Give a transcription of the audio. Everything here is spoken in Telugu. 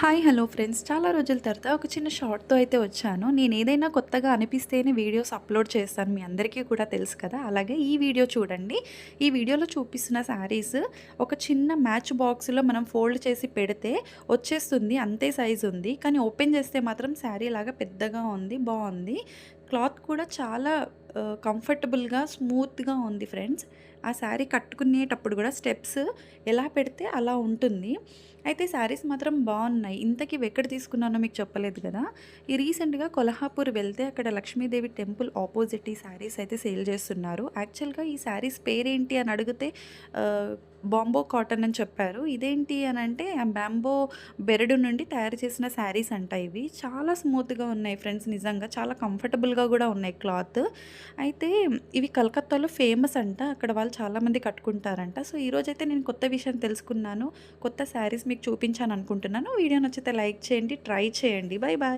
హాయ్ హలో ఫ్రెండ్స్, చాలా రోజుల తర్వాత ఒక చిన్న షార్ట్తో అయితే వచ్చాను. నేను ఏదైనా కొత్తగా అనిపిస్తేనే వీడియోస్ అప్లోడ్ చేస్తాను, మీ అందరికీ కూడా తెలుసు కదా. అలాగే ఈ వీడియో చూడండి. ఈ వీడియోలో చూపిస్తున్న శారీస్ ఒక చిన్న మ్యాచ్ బాక్స్లో మనం ఫోల్డ్ చేసి పెడితే వచ్చేస్తుంది, అంతే సైజు ఉంది. కానీ ఓపెన్ చేస్తే మాత్రం శారీ లాగా పెద్దగా ఉంది, బాగుంది. క్లాత్ కూడా చాలా కంఫర్టబుల్గా స్మూత్గా ఉంది ఫ్రెండ్స్. ఆ శారీ కట్టుకునేటప్పుడు కూడా స్టెప్స్ ఎలా పెడితే అలా ఉంటుంది. అయితే శారీస్ మాత్రం బాగున్నాయి. ఇంతకీ ఇవెక్కడ తీసుకున్నానో మీకు చెప్పలేదు కదా. ఈ రీసెంట్‌గా కొల్హాపూర్ వెళ్తే అక్కడ లక్ష్మీదేవి టెంపుల్ ఆపోజిట్ ఈ శారీస్ అయితే సేల్ చేస్తున్నారు. యాక్చువల్‌గా ఈ శారీస్ పేరేంటి అని అడిగితే బాంబో కాటన్ అని చెప్పారు. ఇదేంటి అనంటే ఆ బ్యాంబో బెరడు నుండి తయారు చేసిన శారీస్ అంట ఇవి. చాలా స్మూత్‌గా ఉన్నాయి ఫ్రెండ్స్, నిజంగా చాలా కంఫర్టబుల్‌గా గూడా ఉన్నాయి క్లాత్. అయితే ఇవి కలకత్తాలో ఫేమస్ అంట. అక్కడ వాళ్ళు చాలామంది కట్టుకుంటారంట. సో, ఈరోజైతే నేను కొత్త విషయం తెలుసుకున్నాను. కొత్త శారీస్ మీకు చూపించాననుకుంటున్నాను. వీడియో నచ్చితే లైక్ చేయండి, ట్రై చేయండి. Bye bye.